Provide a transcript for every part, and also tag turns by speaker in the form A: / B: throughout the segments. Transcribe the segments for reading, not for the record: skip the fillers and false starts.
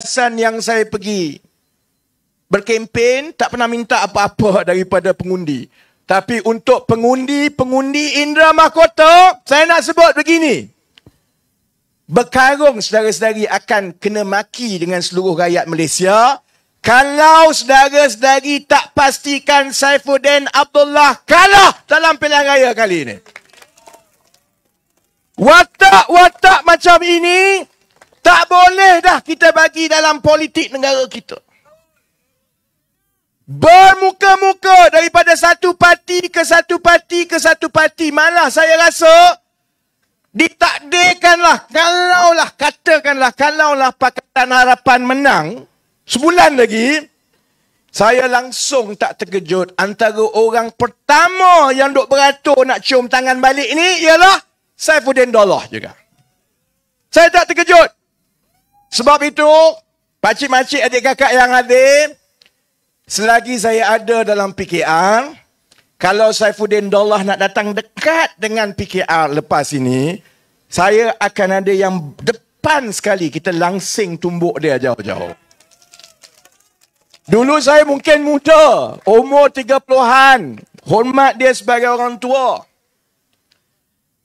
A: kawasan yang saya pergi berkempen, tak pernah minta apa-apa daripada pengundi. Tapi untuk pengundi Indra Mahkota, saya nak sebut begini. Berkarung saudara-saudari akan kena maki dengan seluruh rakyat Malaysia kalau saudara-saudari tak pastikan Saifuddin Abdullah kalah dalam pilihan raya kali ini. Watak-watak macam ini tak boleh dah kita bagi dalam politik negara kita. Bermuka-muka daripada satu parti ke satu parti ke satu parti. Malah saya rasa ditakdirkanlah, kalaulah Pakatan Harapan menang sebulan lagi, saya langsung tak terkejut. Antara orang pertama yang duk beratur nak cium tangan balik ni ialah Saifuddin Abdullah juga. Saya tak terkejut. Sebab itu, pakcik-makcik adik kakak yang hadir, selagi saya ada dalam PKR, kalau Saifuddin Abdullah nak datang dekat dengan PKR lepas ini, saya akan ada yang depan sekali, kita langsing tumbuk dia jauh-jauh. Dulu saya mungkin muda, umur 30-an, hormat dia sebagai orang tua.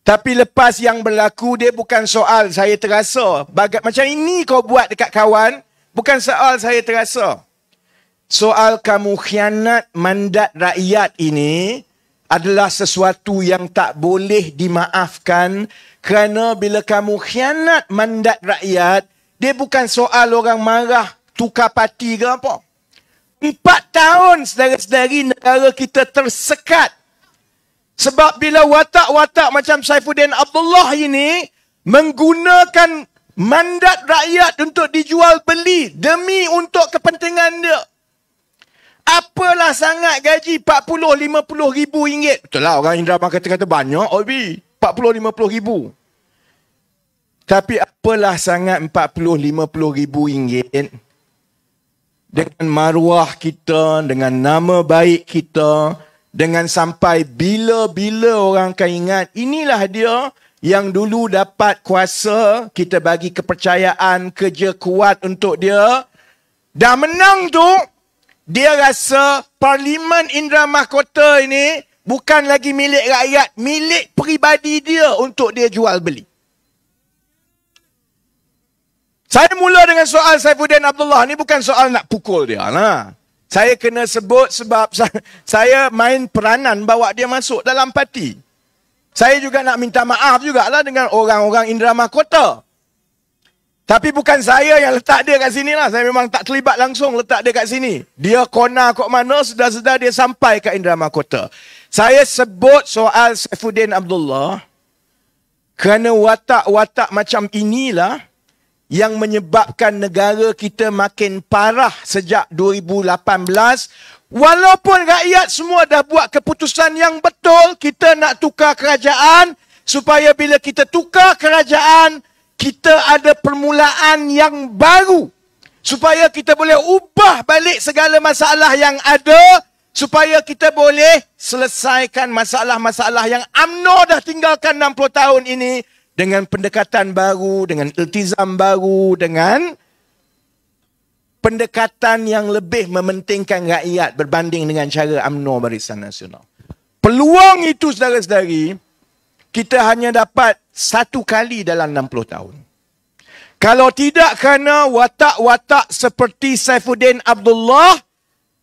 A: Tapi lepas yang berlaku, dia bukan soal saya terasa. Macam ini kau buat dekat kawan, bukan soal saya terasa. Soal kamu khianat mandat rakyat ini adalah sesuatu yang tak boleh dimaafkan, kerana bila kamu khianat mandat rakyat, dia bukan soal orang marah tukar parti ke apa. 4 tahun saudara-saudari negara kita tersekat. Sebab bila watak-watak macam Saifuddin Abdullah ini menggunakan mandat rakyat untuk dijual beli demi untuk kepentingan dia. Apalah sangat gaji 40-50 ribu ringgit. Betul lah orang Indra kata banyak, Obi. 40-50 ribu. Tapi apalah sangat 40-50 ribu ringgit dengan maruah kita, dengan nama baik kita, dengan sampai bila-bila orang akan ingat, inilah dia yang dulu dapat kuasa, kita bagi kepercayaan, kerja kuat untuk dia. Dah menang tu, dia rasa Parlimen Indra Mahkota ini bukan lagi milik rakyat, milik peribadi dia untuk dia jual beli. Saya mula dengan soal Saifuddin Abdullah ni bukan soal nak pukul dia lah. Saya kena sebut sebab saya main peranan bawa dia masuk dalam parti. Saya juga nak minta maaf jugalah dengan orang-orang Indra Mahkota. Tapi bukan saya yang letak dia kat sini lah. Saya memang tak terlibat langsung letak dia kat sini. Dia kona kok mana, sedar-sedar dia sampai ke Indra Mahkota. Saya sebut soal Saifuddin Abdullah kerana watak-watak macam inilah yang menyebabkan negara kita makin parah sejak 2018. Walaupun rakyat semua dah buat keputusan yang betul, kita nak tukar kerajaan, supaya bila kita tukar kerajaan, kita ada permulaan yang baru. Supaya kita boleh ubah balik segala masalah yang ada, supaya kita boleh selesaikan masalah-masalah yang UMNO dah tinggalkan 60 tahun ini, dengan pendekatan baru, dengan iltizam baru, dengan pendekatan yang lebih mementingkan rakyat berbanding dengan cara UMNO Barisan Nasional. Peluang itu, saudara-saudari, kita hanya dapat satu kali dalam 60 tahun. Kalau tidak kerana watak-watak seperti Saifuddin Abdullah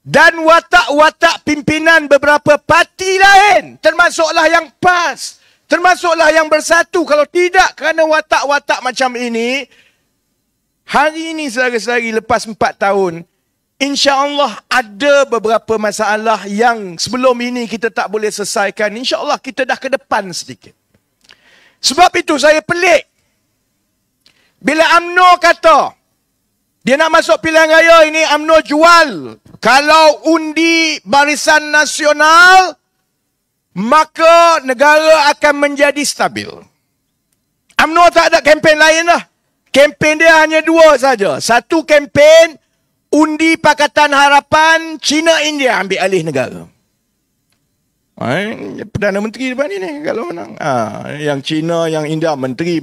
A: dan watak-watak pimpinan beberapa parti lain, termasuklah yang PAS, termasuklah yang Bersatu. Kalau tidak kerana watak-watak macam ini, hari ini saudara-saudari lepas 4 tahun, insya-Allah ada beberapa masalah yang sebelum ini kita tak boleh selesaikan. Insya-Allah kita dah ke depan sedikit. Sebab itu saya pelik bila UMNO kata dia nak masuk pilihan raya ini, UMNO jual kalau undi Barisan Nasional, maka negara akan menjadi stabil. UMNO tak ada kempen lain lah. Kempen dia hanya 2 saja. Satu kempen undi Pakatan Harapan, China India ambil alih negara. Perdana Menteri depan ni kalau menang. Yang China, yang India, menteri.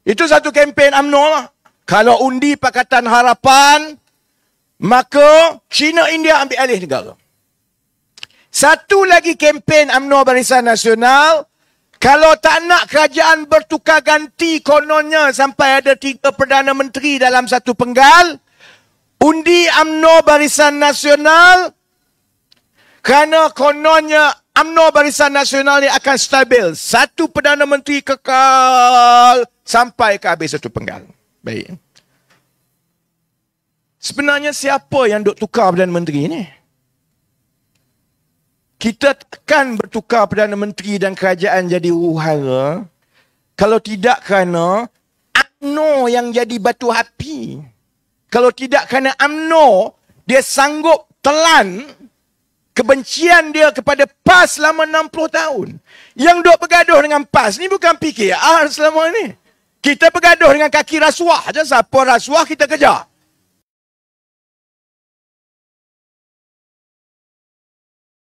A: Itu satu kempen UMNO lah. Kalau undi Pakatan Harapan, maka China India ambil alih negara. Satu lagi kempen UMNO Barisan Nasional, kalau tak nak kerajaan bertukar ganti kononnya sampai ada 3 Perdana Menteri dalam satu penggal, undi UMNO Barisan Nasional, kerana kononnya UMNO Barisan Nasional ni akan stabil. Satu Perdana Menteri kekal sampai ke habis satu penggal. Baik. Sebenarnya siapa yang duk tukar Perdana Menteri ni? Kita akan bertukar Perdana Menteri dan kerajaan jadi huru-hara kalau tidak kerana UMNO yang jadi batu api. Kalau tidak kerana UMNO dia sanggup telan kebencian dia kepada PAS selama 60 tahun. Yang duk bergaduh dengan PAS ni bukan PKR selama ni. Kita bergaduh dengan kaki rasuah je. Siapa rasuah kita kejar.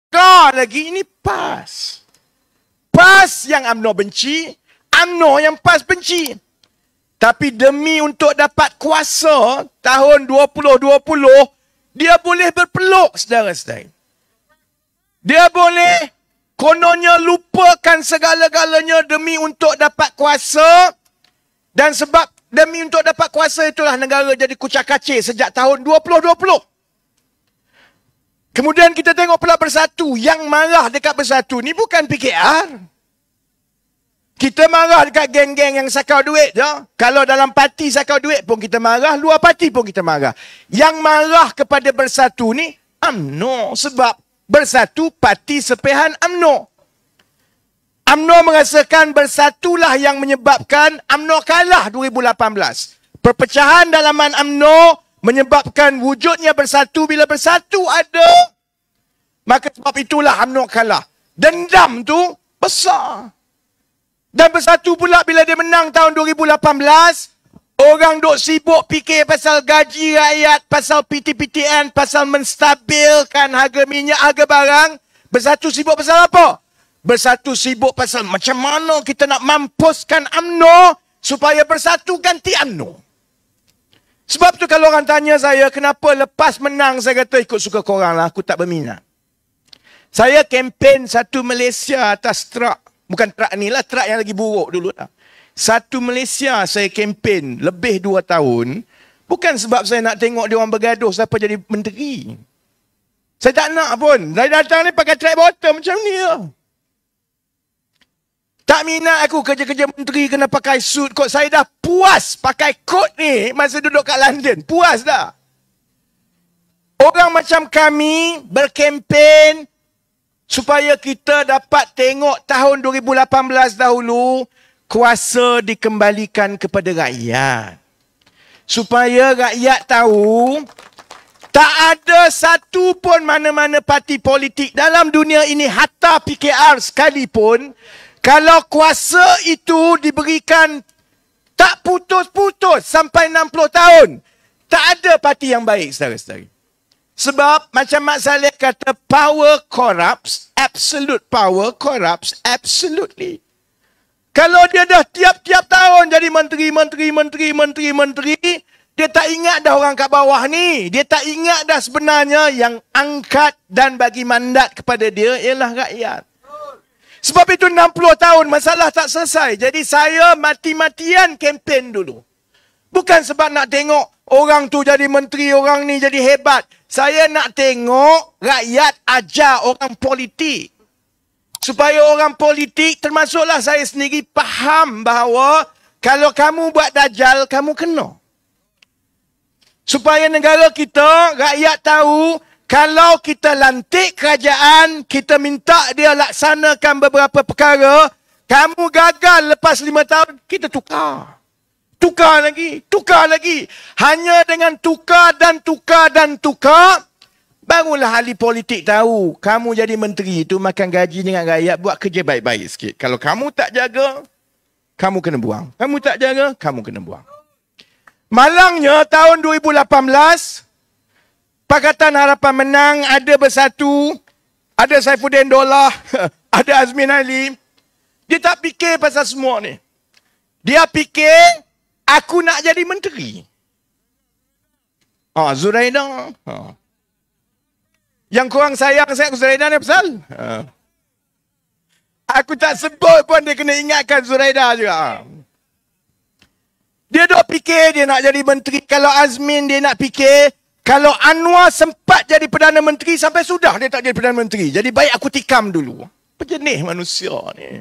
A: Kau lagi ini PAS. PAS yang UMNO benci, UMNO yang PAS benci. Tapi demi untuk dapat kuasa tahun 2020, dia boleh berpeluk, saudara-saudara. Dia boleh kononnya lupakan segala-galanya demi untuk dapat kuasa. Dan sebab demi untuk dapat kuasa itulah negara jadi kucak-kacir sejak tahun 2020. Kemudian kita tengok pula Bersatu. Yang marah dekat Bersatu ni bukan PKR. Kita marah dekat geng-geng yang sakau duit je. Kalau dalam parti sakau duit pun kita marah, luar parti pun kita marah. Yang marah kepada Bersatu ni UMNO. Sebab Bersatu parti sepehan UMNO. UMNO merasakan Bersatulah yang menyebabkan UMNO kalah 2018. Perpecahan dalaman UMNO menyebabkan wujudnya Bersatu. Bila Bersatu ada, maka sebab itulah UMNO kalah. Dendam tu besar. Dan Bersatu pula bila dia menang tahun 2018, orang duk sibuk fikir pasal gaji rakyat, pasal PTPTN, pasal menstabilkan harga minyak, harga barang. Bersatu sibuk pasal apa? Bersatu sibuk pasal macam mana kita nak mampuskan UMNO supaya Bersatu ganti UMNO. Sebab tu kalau orang tanya saya, kenapa lepas menang saya kata ikut suka korang lah, aku tak berminat. Saya kempen Satu Malaysia atas truk. Bukan truk ni lah, truk yang lagi buruk dulu lah. Satu Malaysia saya kempen lebih 2 tahun. Bukan sebab saya nak tengok dia orang bergaduh siapa jadi menteri. Saya tak nak pun. Saya datang ni pakai track bottom macam ni lah. Tak minat aku kerja-kerja menteri kena pakai suit kot. Saya dah puas pakai kot ni masa duduk kat London. Puas dah. Orang macam kami berkempen supaya kita dapat tengok tahun 2018 dahulu. Kuasa dikembalikan kepada rakyat. Supaya rakyat tahu, tak ada satu pun mana-mana parti politik dalam dunia ini, hatta PKR sekalipun, kalau kuasa itu diberikan tak putus-putus sampai 60 tahun, tak ada parti yang baik, saudara-saudari. Sebab macam Mak Saleh kata, power corrupts, absolute power corrupts absolutely. Kalau dia dah tiap-tiap tahun jadi menteri, dia tak ingat dah orang kat bawah ni. Dia tak ingat dah sebenarnya yang angkat dan bagi mandat kepada dia ialah rakyat. Sebab itu 60 tahun masalah tak selesai. Jadi saya mati-matian kempen dulu. Bukan sebab nak tengok orang tu jadi menteri, orang ni jadi hebat. Saya nak tengok rakyat ajar orang politik. Supaya orang politik, termasuklah saya sendiri, faham bahawa kalau kamu buat dajal, kamu kena. Supaya negara kita, rakyat tahu, kalau kita lantik kerajaan, kita minta dia laksanakan beberapa perkara, kamu gagal lepas 5 tahun, kita tukar. Tukar lagi. Hanya dengan tukar dan tukar, barulah ahli politik tahu, kamu jadi menteri itu makan gaji dengan rakyat, buat kerja baik-baik sikit. Kalau kamu tak jaga, kamu kena buang. Kamu tak jaga, kamu kena buang. Malangnya tahun 2018, Pakatan Harapan menang, ada Bersatu, ada Saifuddin Dollah, ada Azmin Ali. Dia tak fikir pasal semua ni. Dia fikir, aku nak jadi menteri. Zuraida. Yang korang sayang saya Zuraida ni pasal? Aku tak sebut pun dia kena ingatkan Zuraida juga. Dia dok fikir dia nak jadi menteri. Kalau Azmin dia nak fikir, kalau Anwar sempat jadi Perdana Menteri, sampai sudah dia tak jadi Perdana Menteri. Jadi baik aku tikam dulu. Pejenih manusia ni.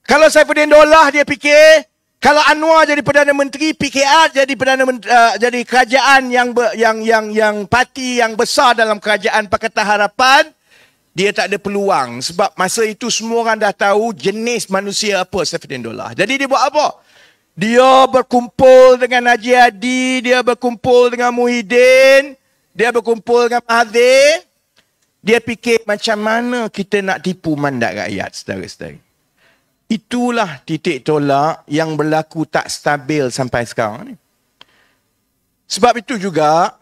A: Kalau Saifuddin Dollah dia fikir, kalau Anwar jadi Perdana Menteri, PKR jadi jadi kerajaan yang parti yang besar dalam kerajaan Pakatan Harapan, dia tak ada peluang. Sebab masa itu semua orang dah tahu jenis manusia apa Saifuddin Dollah. Jadi dia buat apa? Dia berkumpul dengan Haji Hadi, dia berkumpul dengan Muhyiddin, dia berkumpul dengan Mahathir. Dia fikir macam mana kita nak tipu mandat rakyat, saudara-saudara. Itulah titik tolak yang berlaku tak stabil sampai sekarang ni. Sebab itu juga,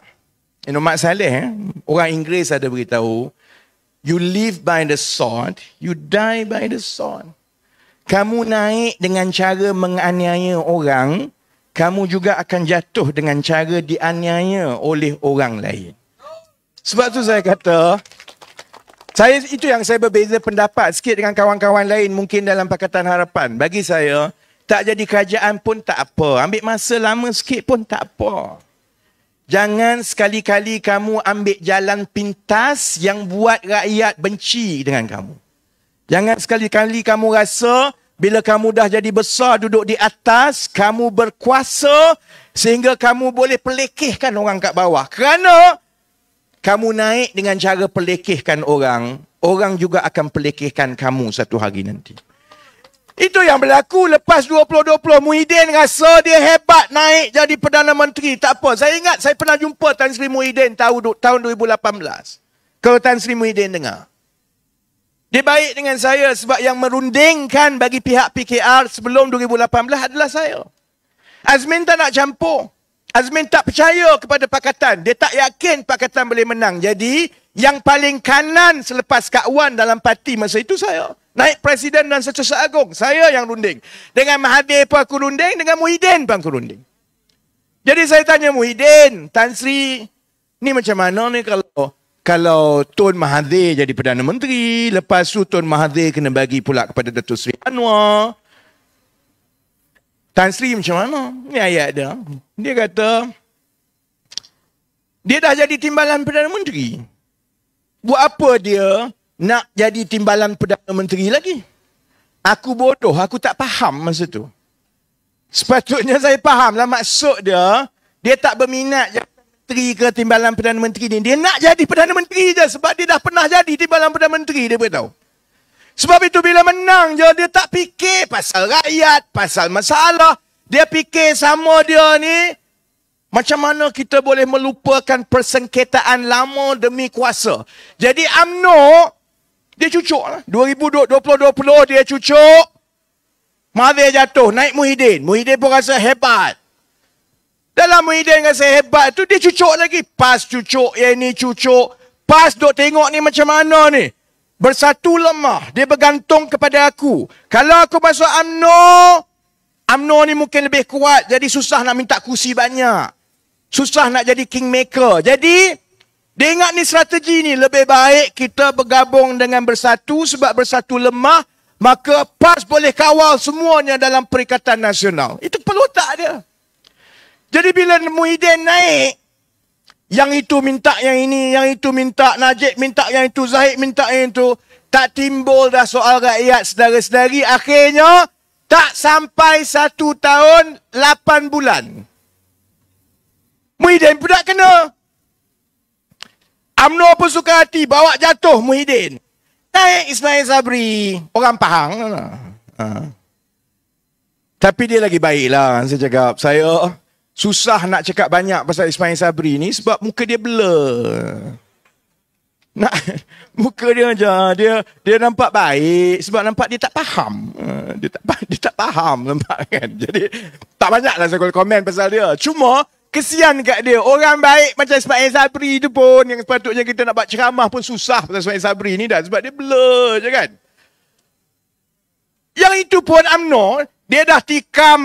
A: Mak Saleh, orang Inggeris ada beritahu, you live by the sword, you die by the sword. Kamu naik dengan cara menganiaya orang, kamu juga akan jatuh dengan cara dianiaya oleh orang lain. Sebab tu saya kata, itu yang saya berbeza pendapat sikit dengan kawan-kawan lain mungkin dalam Pakatan Harapan. Bagi saya, tak jadi kerajaan pun tak apa. Ambil masa lama sikit pun tak apa. Jangan sekali-kali kamu ambil jalan pintas yang buat rakyat benci dengan kamu. Jangan sekali-kali kamu rasa bila kamu dah jadi besar duduk di atas, kamu berkuasa sehingga kamu boleh pelekehkan orang kat bawah. Kerana kamu naik dengan cara pelekehkan orang, orang juga akan pelekehkan kamu satu hari nanti. Itu yang berlaku lepas 2020. Muhyiddin rasa dia hebat naik jadi Perdana Menteri. Tak apa. Saya ingat saya pernah jumpa Tan Sri Muhyiddin tahun 2018. Kalau Tan Sri Muhyiddin dengar. Dia baik dengan saya sebab yang merundingkan bagi pihak PKR sebelum 2018 adalah saya. Azmin tak nak campur. Azmin tak percaya kepada Pakatan. Dia tak yakin Pakatan boleh menang. Jadi, yang paling kanan selepas Kak Wan dalam parti masa itu saya. Naik Presiden dan Setiausaha Agong. Saya yang runding. Dengan Mahathir pun aku runding. Dengan Muhyiddin pun aku runding. Jadi saya tanya Muhyiddin, Tan Sri, ni macam mana ni kalau Tun Mahathir jadi Perdana Menteri, lepas tu Tun Mahathir kena bagi pula kepada Datuk Seri Anwar. Tan Sri macam mana? Ni ayat dia. Dia kata, dia dah jadi timbalan Perdana Menteri. Buat apa dia nak jadi timbalan Perdana Menteri lagi? Aku bodoh, aku tak faham masa tu. Sepatutnya saya faham lah maksud dia. Dia tak berminat jadi Menteri ke timbalan Perdana Menteri ni. Dia nak jadi Perdana Menteri je sebab dia dah pernah jadi timbalan Perdana Menteri, dia beritahu. Sebab itu bila menang je, dia tak fikir pasal rakyat, pasal masalah. Dia fikir sama dia ni, macam mana kita boleh melupakan persengketaan lama demi kuasa. Jadi UMNO, dia cucuk lah. 2020 dia cucuk. Mahathir jatuh, naik Muhyiddin. Muhyiddin pun rasa hebat. Dalam Muhyiddin rasa hebat tu, dia cucuk lagi. PAS cucuk, yang ni cucuk. PAS duk tengok ni macam mana ni. Bersatu lemah. Dia bergantung kepada aku. Kalau aku masuk UMNO, UMNO ni mungkin lebih kuat. Jadi susah nak minta kursi banyak. Susah nak jadi kingmaker. Jadi, dia ingat ni strategi ni. Lebih baik kita bergabung dengan Bersatu. Sebab Bersatu lemah. Maka PAS boleh kawal semuanya dalam Perikatan Nasional. Itu perlu tak dia. Jadi bila Muhyiddin naik, yang itu minta yang ini, yang itu minta, Najib minta yang itu, Zahid minta yang itu, tak timbul dah soal rakyat saudara-saudari. Akhirnya, tak sampai 1 tahun 8 bulan. Muhyiddin pun tak kena. UMNO pun suka hati, bawa jatuh Muhyiddin. Naik Ismail Sabri. Orang Pahang. Tapi dia lagi baik lah, saya cakap. Saya susah nak cakap banyak pasal Ismail Sabri ni sebab muka dia blur. Muka dia aja, dia nampak baik sebab nampak dia tak faham. Dia tak faham nampak kan. Jadi tak banyaklah saya komen pasal dia. Cuma kesian kat dia. Orang baik macam Ismail Sabri tu pun yang sepatutnya kita nak buat ceramah pun susah pasal Ismail Sabri ni dah sebab dia blur je kan. Yang itu pun UMNO dia dah tikam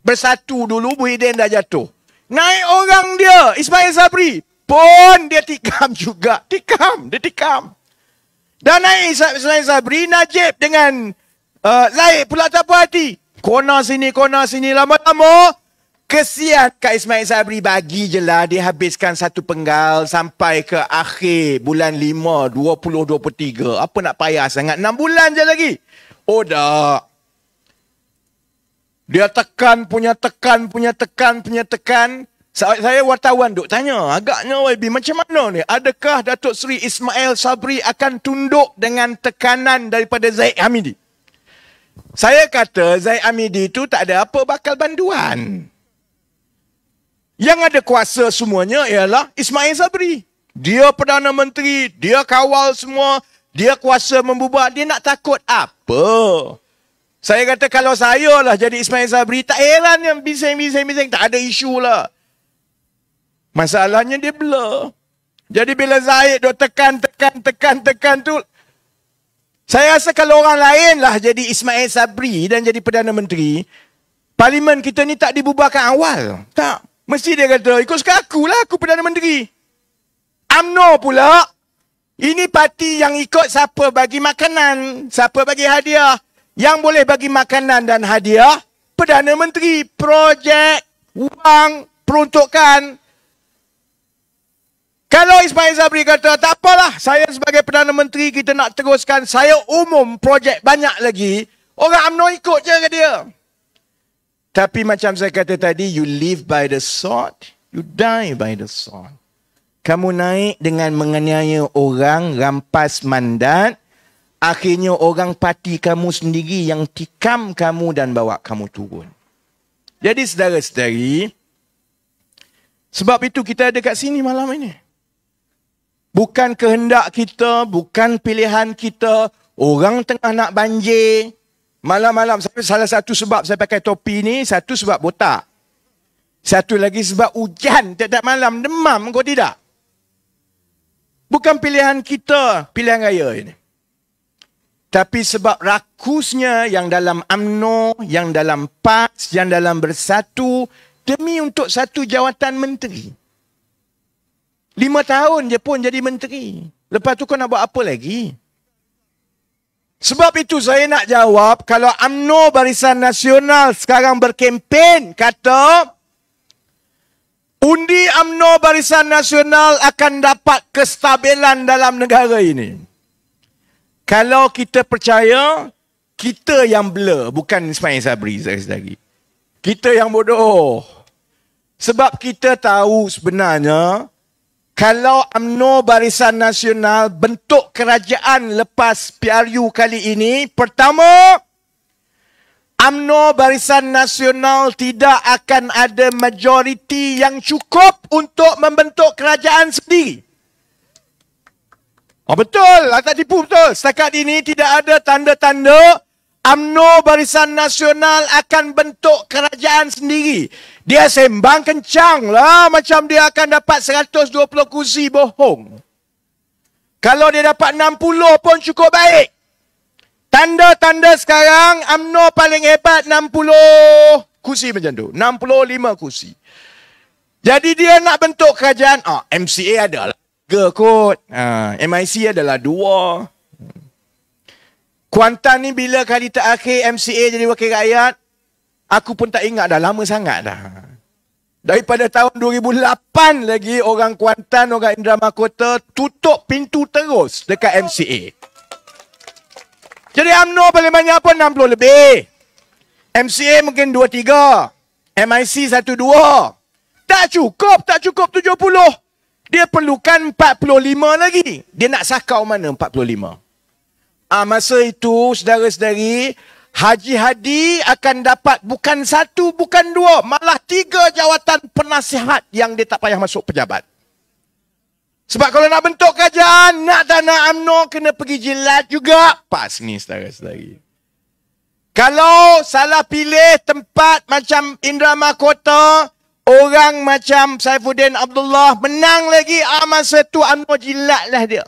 A: Bersatu dulu, Muhyiddin dah jatuh. Naik orang dia, Ismail Sabri. Pun dia tikam juga. Dia tikam. Dan naik Ismail Sabri, Najib dengan Zaid pula tak puas hati. Kona sini. Lama-lama, kesian Kak Ismail Sabri, bagi je lah. Dia habiskan satu penggal sampai ke akhir bulan 5, 2023. Apa nak payah sangat? 6 bulan je lagi. Oh dah. Dia tekan. Saya wartawan duk tanya, agaknya YB macam mana ni? Adakah Datuk Seri Ismail Sabri akan tunduk dengan tekanan daripada Zaid Hamidi? Saya kata Zaid Hamidi tu tak ada apa bakal banduan. Yang ada kuasa semuanya ialah Ismail Sabri. Dia Perdana Menteri, dia kawal semua, dia kuasa membubarkan, dia nak takut apa? Saya kata kalau saya lah jadi Ismail Sabri, tak heran yang bising, tak ada isu lah. Masalahnya dia blur. Jadi bila Zaid duk tekan tu, saya rasa kalau orang lain lah jadi Ismail Sabri dan jadi Perdana Menteri, parlimen kita ni tak dibubarkan awal. Tak. Mesti dia kata, ikut suka aku lah, aku Perdana Menteri. UMNO pula, ini parti yang ikut siapa bagi makanan, siapa bagi hadiah. Yang boleh bagi makanan dan hadiah, Perdana Menteri, projek, wang, peruntukan. Kalau Ismail Sabri kata, tak apalah, saya sebagai Perdana Menteri, kita nak teruskan, saya umum projek banyak lagi, orang UMNO ikut je ke dia. Tapi macam saya kata tadi, you live by the sword, you die by the sword. Kamu naik dengan menganiaya orang, rampas mandat, akhirnya orang parti kamu sendiri yang tikam kamu dan bawa kamu turun. Jadi saudara-saudari, sebab itu kita ada kat sini malam ini. Bukan kehendak kita, bukan pilihan kita. Orang tengah nak banjir. Malam-malam, salah satu sebab saya pakai topi ni, satu sebab botak. Satu lagi sebab hujan tiap-tiap malam, demam kau tidak. Bukan pilihan kita, pilihan raya ini. Tapi sebab rakusnya yang dalam UMNO, yang dalam PAS, yang dalam Bersatu, demi untuk satu jawatan menteri. 5 tahun je pun jadi menteri. Lepas tu kau nak buat apa lagi? Sebab itu saya nak jawab, kalau UMNO Barisan Nasional sekarang berkempen, kata, undi UMNO Barisan Nasional akan dapat kestabilan dalam negara ini. Kalau kita percaya, kita yang blur, bukan Ismail Sabri, saudari. Kita yang bodoh. Sebab kita tahu sebenarnya, kalau UMNO Barisan Nasional bentuk kerajaan lepas PRU kali ini, pertama, UMNO Barisan Nasional tidak akan ada majoriti yang cukup untuk membentuk kerajaan sendiri. Oh betul, tak tipu betul. Setakat ini tidak ada tanda-tanda UMNO Barisan Nasional akan bentuk kerajaan sendiri. Dia sembang kencang lah macam dia akan dapat 120 kursi, bohong. Kalau dia dapat 60 pun cukup baik. Tanda-tanda sekarang UMNO paling hebat 60 kursi macam tu. 65 kursi. Jadi dia nak bentuk kerajaan, MCA ada lah. Kot. MIC adalah 2. Kuantan ni bila kali terakhir MCA jadi wakil rakyat, aku pun tak ingat dah, lama sangat dah. Daripada tahun 2008 lagi orang Kuantan, orang Indra Mahkota tutup pintu terus dekat MCA. Jadi UMNO paling banyak pun 60 lebih. MCA mungkin 2-3. MIC 1-2. Tak cukup 70. Dia perlukan 45 lagi. Dia nak sakau mana 45? Masa itu, saudara-saudari, Haji Hadi akan dapat bukan 1, bukan 2, malah 3 jawatan penasihat yang dia tak payah masuk pejabat. Sebab kalau nak bentuk kerajaan, nak tak nak UMNO, kena pergi jilat juga. Pas ni, saudara-saudari. Kalau salah pilih tempat macam Indra Mahkota, orang macam Saifuddin Abdullah menang lagi, masa tu UMNO jilat lah dia.